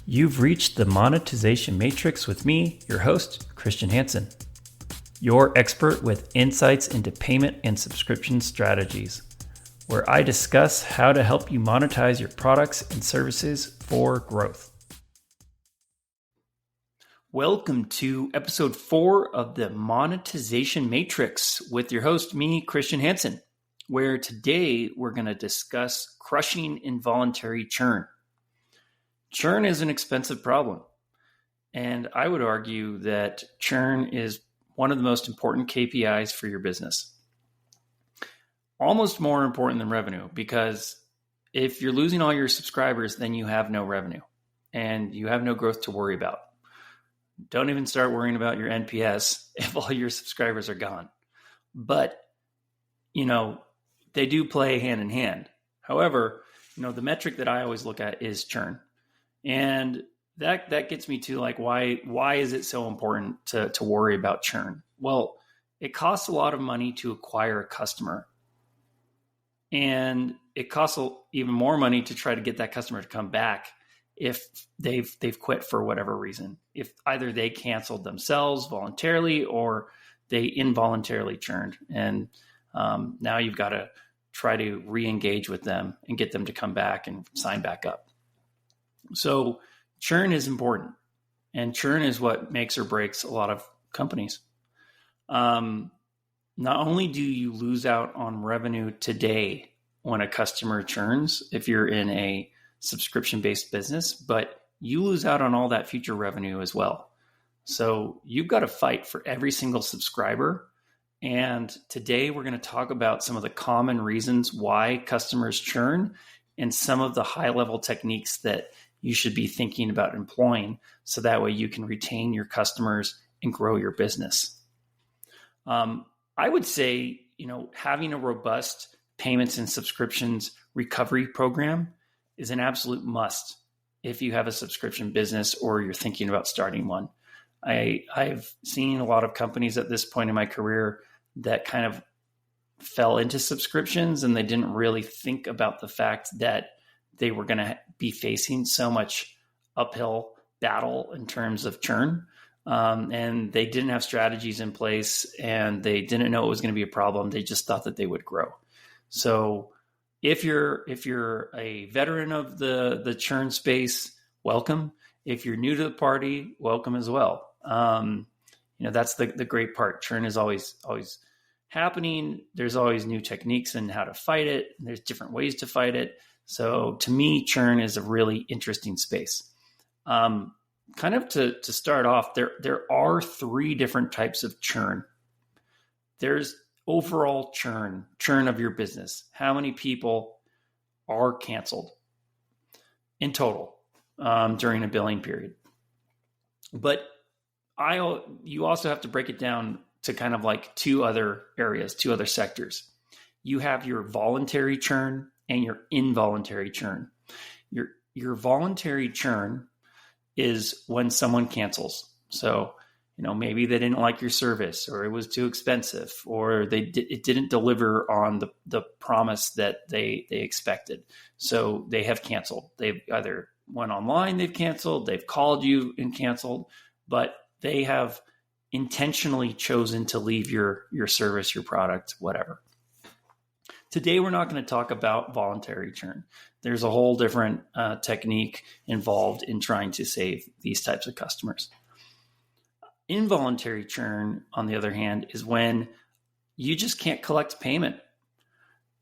You've reached the Monetization Matrix with me, your host, Kristian Hansen, your expert with insights into payment and subscription strategies, where I discuss how to help you monetize your products and services for growth. Welcome to episode 4 of the Monetization Matrix with your host, me, Kristian Hansen, where today we're going to discuss crushing involuntary churn. Churn is an expensive problem, and I would argue that churn is one of the most important KPIs for your business. Almost more important than revenue, because if you're losing all your subscribers, then you have no revenue and you have no growth to worry about. Don't even start worrying about your NPS if all your subscribers are gone. But, they do play hand in hand. However, the metric that I always look at is churn. And that gets me to why is it so important to worry about churn? Well, it costs a lot of money to acquire a customer. And it costs even more money to try to get that customer to come back if they've quit for whatever reason. If either they canceled themselves voluntarily or they involuntarily churned. And now you've got to try to re-engage with them and get them to come back and sign back up. So churn is important, and churn is what makes or breaks a lot of companies. Not only do you lose out on revenue today when a customer churns, if you're in a subscription-based business, but you lose out on all that future revenue as well. So you've got to fight for every single subscriber. And today we're going to talk about some of the common reasons why customers churn and some of the high-level techniques that you should be thinking about employing so that way you can retain your customers and grow your business. I would say, having a robust payments and subscriptions recovery program is an absolute must if you have a subscription business or you're thinking about starting one. I've seen a lot of companies at this point in my career that kind of fell into subscriptions and they didn't really think about the fact that they were going to be facing so much uphill battle in terms of churn. And they didn't have strategies in place and they didn't know it was going to be a problem. They just thought that they would grow. So if you're a veteran of the churn space, welcome. If you're new to the party, welcome as well. That's the great part. Churn is always happening. There's always new techniques and how to fight it. And there's different ways to fight it. So to me, churn is a really interesting space. Kind of to start off, there are 3 different types of churn. There's overall churn of your business. How many people are canceled in total during a billing period? But you also have to break it down to kind of like 2 other areas, 2 other sectors. You have your voluntary churn and your involuntary churn. Your voluntary churn is when someone cancels. So, maybe they didn't like your service, or it was too expensive, or it didn't deliver on the promise that they expected. So they have canceled. They've either went online, they've canceled, they've called you and canceled, but they have intentionally chosen to leave your service, your product, whatever. Today, we're not going to talk about voluntary churn. There's a whole different technique involved in trying to save these types of customers. Involuntary churn, on the other hand, is when you just can't collect payment.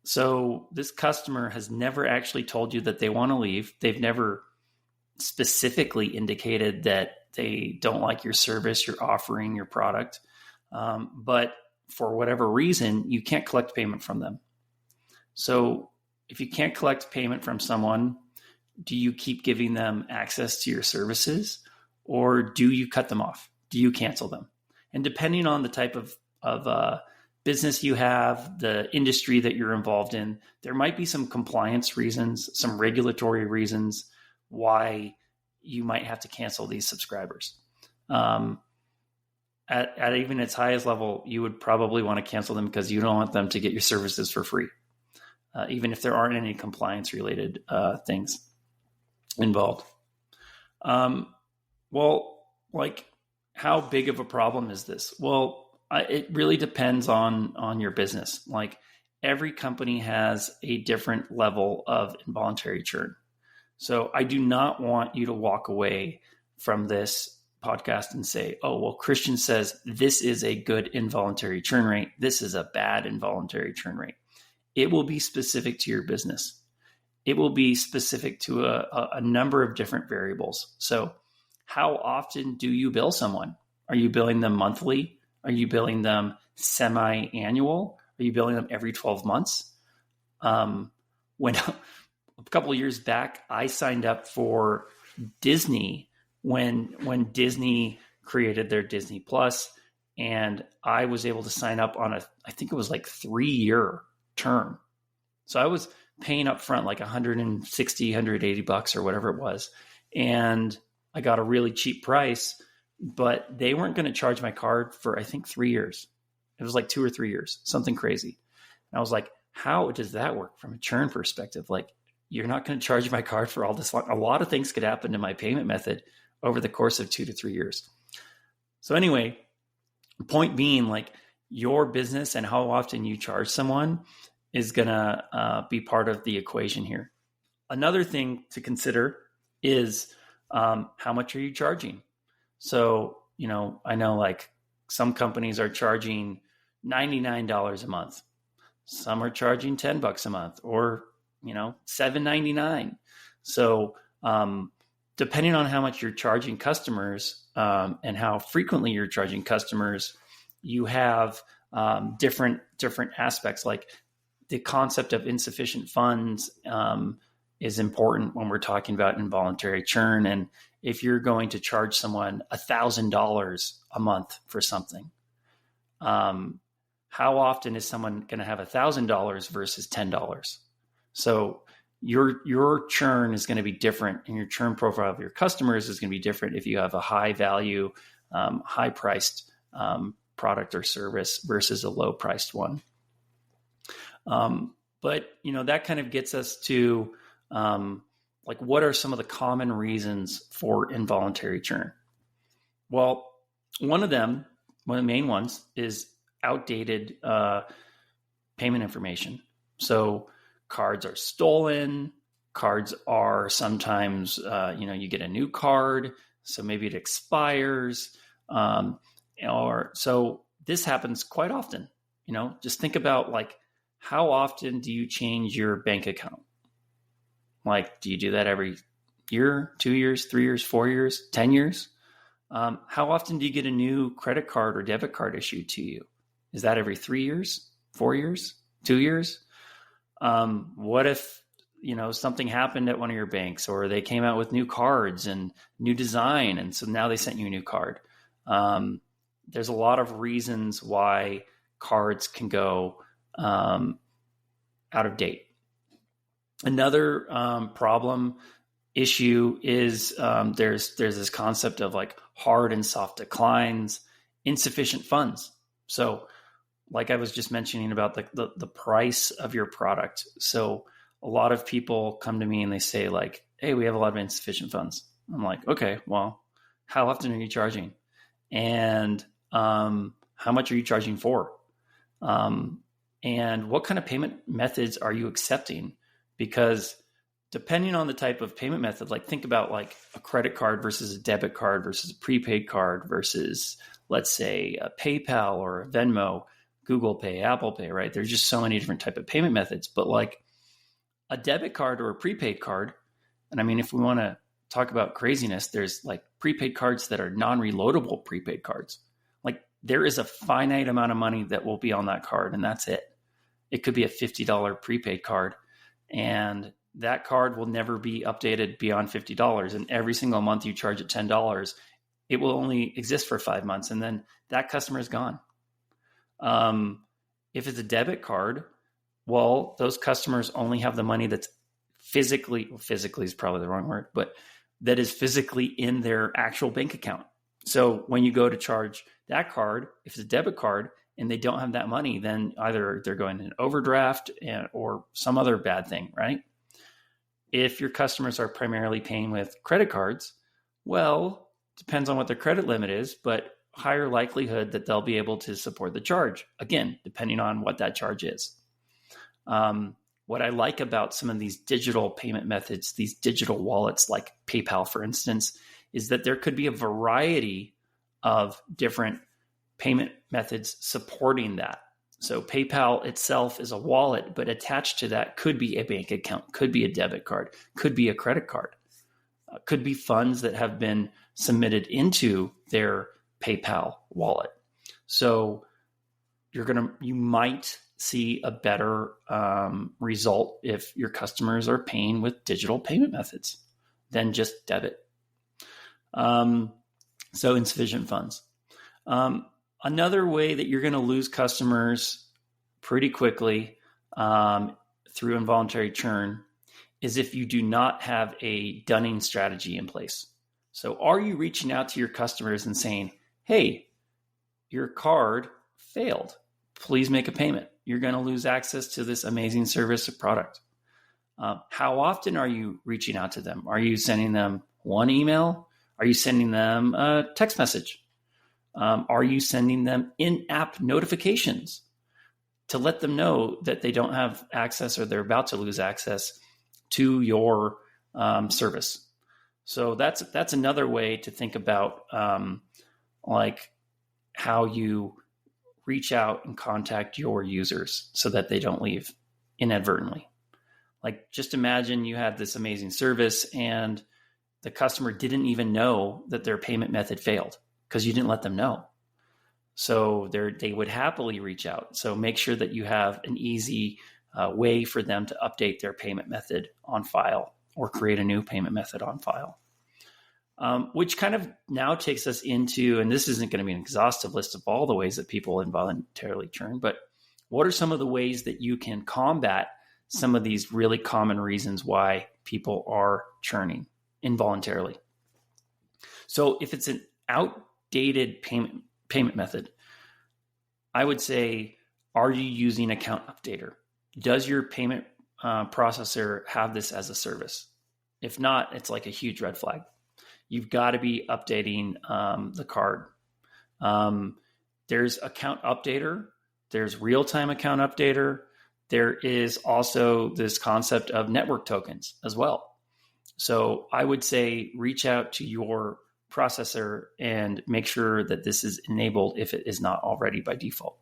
So this customer has never actually told you that they want to leave. They've never specifically indicated that they don't like your service, your offering, your product. But for whatever reason, you can't collect payment from them. So if you can't collect payment from someone, do you keep giving them access to your services, or do you cut them off? Do you cancel them? And depending on the type of business you have, the industry that you're involved in, there might be some compliance reasons, some regulatory reasons why you might have to cancel these subscribers. At even its highest level, you would probably want to cancel them because you don't want them to get your services for free, even if there aren't any compliance related things involved. Well, like, how big of a problem is this? Well, it really depends on your business. Like, every company has a different level of involuntary churn. So I do not want you to walk away from this podcast and say, oh, well, Kristian says this is a good involuntary churn rate. This is a bad involuntary churn rate. It will be specific to your business. It will be specific to a number of different variables. So how often do you bill someone? Are you billing them monthly? Are you billing them semi-annual? Are you billing them every 12 months? When a couple of years back, I signed up for Disney when Disney created their Disney Plus, and I was able to sign up on I think it was like 3-year term. So I was paying up front like $160, $180 or whatever it was. And I got a really cheap price, but they weren't going to charge my card for, I think, 3 years. It was like 2 or 3 years, something crazy. And I was like, how does that work from a churn perspective? Like, you're not going to charge my card for all this long. A lot of things could happen to my payment method over the course of 2 to 3 years. So anyway, point being, like, your business and how often you charge someone is going to be part of the equation here. Another thing to consider is how much are you charging? So, I know like some companies are charging $99 a month. Some are charging $10 a month, or, $7.99. So, depending on how much you're charging customers and how frequently you're charging customers, you have different aspects. Like, the concept of insufficient funds is important when we're talking about involuntary churn. And if you're going to charge someone $1,000 a month for something, how often is someone going to have $1,000 versus $10? So your churn is going to be different, and your churn profile of your customers is going to be different if you have a high value, high priced product or service versus a low priced one. But that kind of gets us to like, what are some of the common reasons for involuntary churn? Well, one of the main ones is outdated payment information. So cards are stolen. Cards are sometimes, you get a new card, so maybe it expires. So this happens quite often. Just think about, like, how often do you change your bank account? Like, do you do that every year, 2 years, 3 years, 4 years, 10 years? How often do you get a new credit card or debit card issued to you? Is that every 3 years, 4 years, 2 years? What if, something happened at one of your banks, or they came out with new cards and new design, and so now they sent you a new card? There's a lot of reasons why cards can go out of date. Another problem issue is there's this concept of like hard and soft declines, insufficient funds. So, like I was just mentioning about the price of your product. So a lot of people come to me and they say, like, hey, we have a lot of insufficient funds. I'm like, okay, well, how often are you charging? And how much are you charging for? And what kind of payment methods are you accepting? Because depending on the type of payment method, like, think about like a credit card versus a debit card versus a prepaid card versus, let's say, a PayPal or a Venmo, Google Pay, Apple Pay, right? There's just so many different type of payment methods. But like a debit card or a prepaid card, and I mean, if we want to talk about craziness, there's like prepaid cards that are non-reloadable prepaid cards. Like, there is a finite amount of money that will be on that card, and that's it. It could be a $50 prepaid card, and that card will never be updated beyond $50. And every single month you charge it $10, it will only exist for 5 months, and then that customer is gone. If it's a debit card, well, those customers only have the money that's physically is probably the wrong word, but that is physically in their actual bank account. So when you go to charge that card, if it's a debit card and they don't have that money, then either they're going in overdraft or some other bad thing, right? If your customers are primarily paying with credit cards, Well, depends on what their credit limit is, but higher likelihood that they'll be able to support the charge. Again, depending on what that charge is. What I like about some of these digital payment methods, these digital wallets like PayPal, for instance, is that there could be a variety of different payment methods supporting that. So PayPal itself is a wallet, but attached to that could be a bank account, could be a debit card, could be a credit card, could be funds that have been submitted into their PayPal wallet. So you might see a better result if your customers are paying with digital payment methods than just debit. So insufficient funds. Another way that you're going to lose customers pretty quickly through involuntary churn is if you do not have a dunning strategy in place. So are you reaching out to your customers and saying, hey, your card failed. Please make a payment. You're going to lose access to this amazing service or product. How often are you reaching out to them? Are you sending them one email? Are you sending them a text message? Are you sending them in-app notifications to let them know that they don't have access or they're about to lose access to your service? So that's another way to think about like how you reach out and contact your users so that they don't leave inadvertently. Like just imagine you had this amazing service and the customer didn't even know that their payment method failed because you didn't let them know. So they would happily reach out. So make sure that you have an easy way for them to update their payment method on file or create a new payment method on file. Which kind of now takes us into, and this isn't going to be an exhaustive list of all the ways that people involuntarily churn, but what are some of the ways that you can combat some of these really common reasons why people are churning involuntarily? So if it's an outdated payment method, I would say, are you using Account Updater? Does your payment processor have this as a service? If not, it's like a huge red flag. You've got to be updating the card. There's Account Updater. There's Real-Time Account Updater. There is also this concept of network tokens as well. So I would say reach out to your processor and make sure that this is enabled if it is not already by default.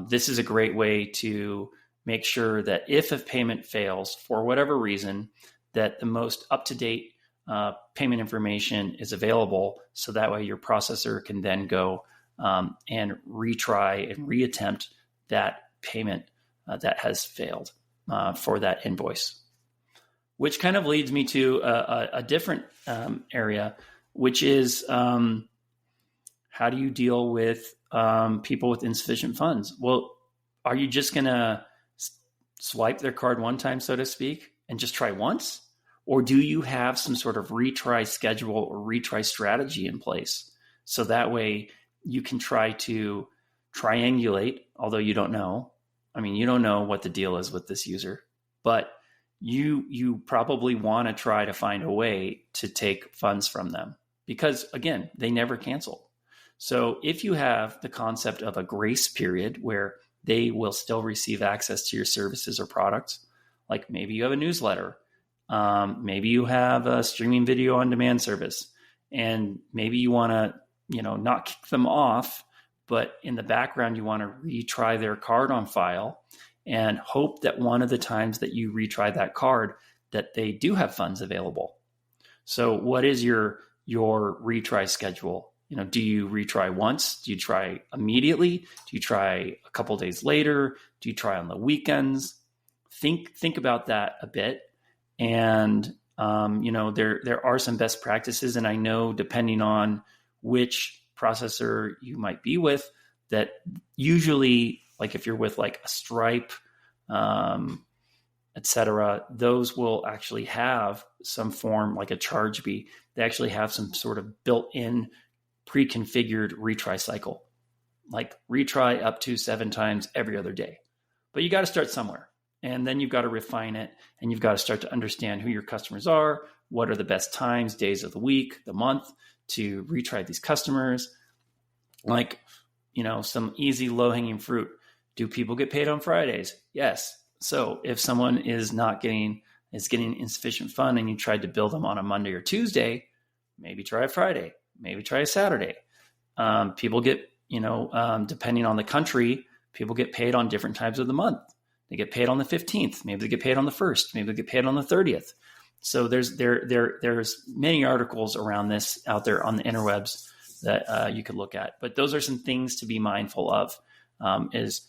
This is a great way to make sure that if a payment fails for whatever reason, that the most up-to-date payment information is available, so that way your processor can then go and retry and reattempt that payment that has failed for that invoice. Which kind of leads me to a different area, which is how do you deal with people with insufficient funds? Well, are you just going to swipe their card one time, so to speak, and just try once? Or do you have some sort of retry schedule or retry strategy in place? So that way you can try to triangulate, although you don't know. I mean, you don't know what the deal is with this user, but you probably want to try to find a way to take funds from them because, again, they never cancel. So if you have the concept of a grace period where they will still receive access to your services or products, like maybe you have a newsletter, maybe you have a streaming video on demand service, and maybe you want to, not kick them off, but in the background, you want to retry their card on file and hope that one of the times that you retry that card, that they do have funds available. So what is your retry schedule? Do you retry once? Do you try immediately? Do you try a couple days later? Do you try on the weekends? Think about that a bit. And, there are some best practices. And I know depending on which processor you might be with, that usually, like if you're with like a Stripe, et cetera, those will actually have some form like a charge fee. They actually have some sort of built-in pre-configured retry cycle, like retry up to 7 times every other day. But you got to start somewhere. And then you've got to refine it, and you've got to start to understand who your customers are, what are the best times, days of the week, the month to retry these customers. Like, some easy low-hanging fruit. Do people get paid on Fridays? Yes. So if someone is getting insufficient fund and you tried to bill them on a Monday or Tuesday, maybe try a Friday, maybe try a Saturday. People get, depending on the country, people get paid on different times of the month. They get paid on the 15th. Maybe they get paid on the 1st. Maybe they get paid on the 30th. So there's many articles around this out there on the interwebs that you could look at. But those are some things to be mindful of, is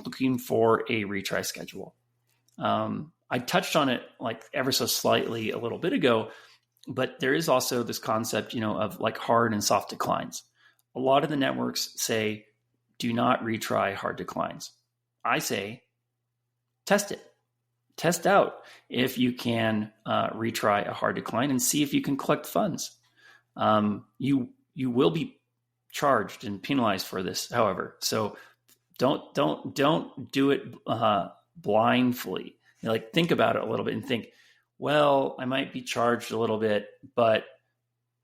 looking for a retry schedule. I touched on it like ever so slightly a little bit ago, but there is also this concept, of like hard and soft declines. A lot of the networks say, do not retry hard declines. I say, test it. Test out if you can retry a hard decline and see if you can collect funds. You will be charged and penalized for this, however. So don't do it blindly. Think about it a little bit and think, well, I might be charged a little bit, but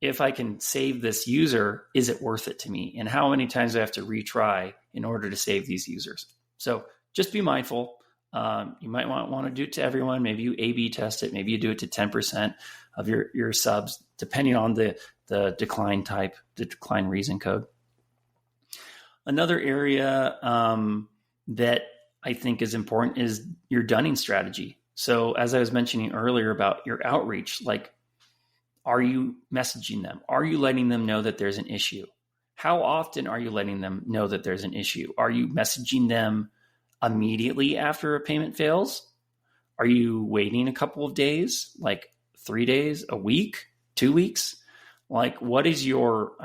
if I can save this user, is it worth it to me? And how many times do I have to retry in order to save these users? So just be mindful. You might want to do it to everyone. Maybe you A/B test it. Maybe you do it to 10% of your subs, depending on the decline type, the decline reason code. Another area that I think is important is your dunning strategy. So as I was mentioning earlier about your outreach, are you messaging them? Are you letting them know that there's an issue? How often are you letting them know that there's an issue? Are you messaging them immediately after a payment fails? Are you waiting a couple of days, like 3 days, a week, 2 weeks? What is your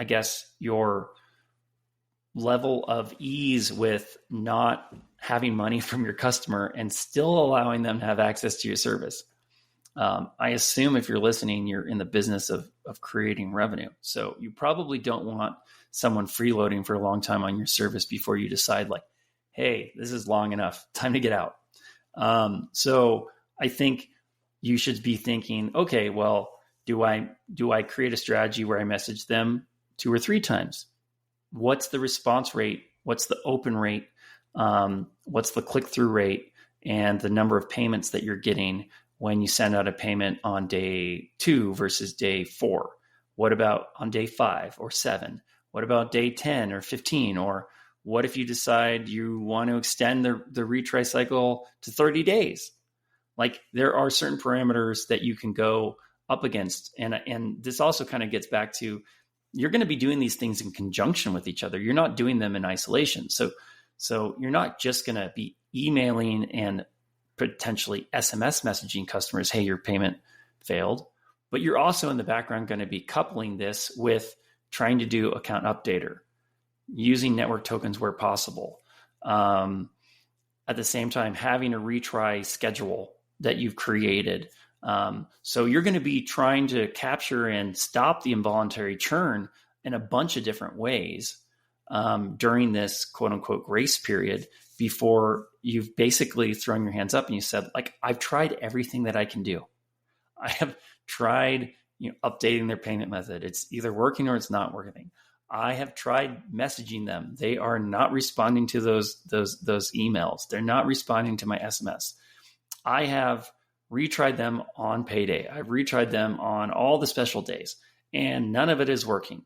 level of ease with not having money from your customer and still allowing them to have access to your service? I assume if you're listening, you're in the business of creating revenue. So you probably don't want someone freeloading for a long time on your service before you decide hey, this is long enough, time to get out. So I think you should be thinking, okay, well, do I create a strategy where I message them 2 or 3 times? What's the response rate? What's the open rate? What's the click-through rate and the number of payments that you're getting when you send out a payment on day 2 versus day 4? What about on day 5 or 7? What about day 10 or 15? Or what if you decide you want to extend the retry cycle to 30 days? There are certain parameters that you can go up against. And this also kind of gets back to, you're going to be doing these things in conjunction with each other. You're not doing them in isolation. So you're not just going to be emailing and potentially SMS messaging customers, hey, your payment failed, but you're also in the background going to be coupling this with trying to do account updater, using network tokens where possible. At the same time, having a retry schedule that you've created. So you're going to be trying to capture and stop the involuntary churn in a bunch of different ways during this quote unquote grace period, before you've basically thrown your hands up and you said, I've tried everything that I can do. I have tried, updating their payment method. It's either working or it's not working. I have tried messaging them. They are not responding to those emails. They're not responding to my SMS. I have retried them on payday. I've retried them on all the special days, and none of it is working.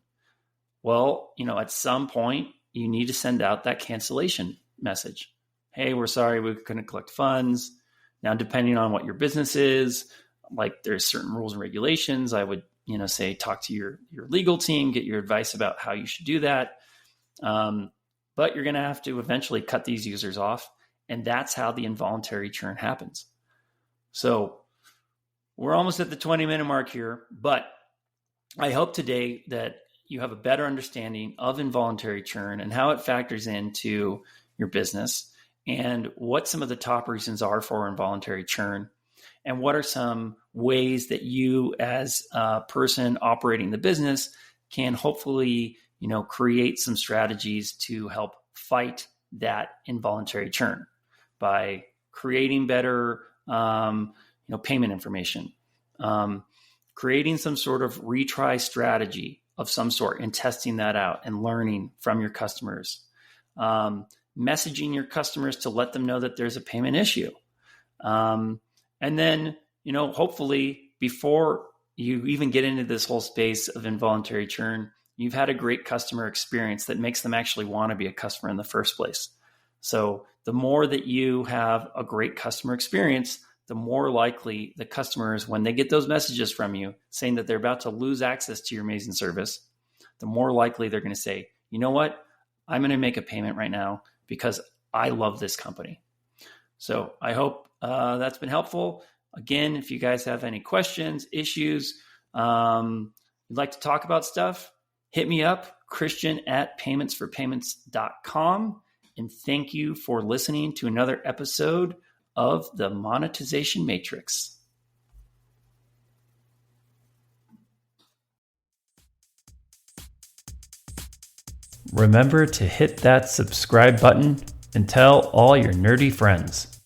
Well, at some point you need to send out that cancellation message. Hey, we're sorry, we couldn't collect funds. Now, depending on what your business is, there's certain rules and regulations. I would, say, talk to your legal team, get your advice about how you should do that. But you're going to have to eventually cut these users off. And that's how the involuntary churn happens. So we're almost at the 20-minute mark here, but I hope today that you have a better understanding of involuntary churn and how it factors into your business, and what some of the top reasons are for involuntary churn, and what are some ways that you as a person operating the business can hopefully, create some strategies to help fight that involuntary churn by creating better, payment information, creating some sort of retry strategy of some sort and testing that out and learning from your customers, messaging your customers to let them know that there's a payment issue. And then, hopefully before you even get into this whole space of involuntary churn, you've had a great customer experience that makes them actually want to be a customer in the first place. So the more that you have a great customer experience, the more likely the customers, when they get those messages from you saying that they're about to lose access to your amazing service, the more likely they're going to say, you know what, I'm going to make a payment right now because I love this company. So I hope that's been helpful. Again, if you guys have any questions, issues, you'd like to talk about stuff, hit me up, Kristian@paymentsforpayments.com. And thank you for listening to another episode of the Monetization Matrix. Remember to hit that subscribe button and tell all your nerdy friends.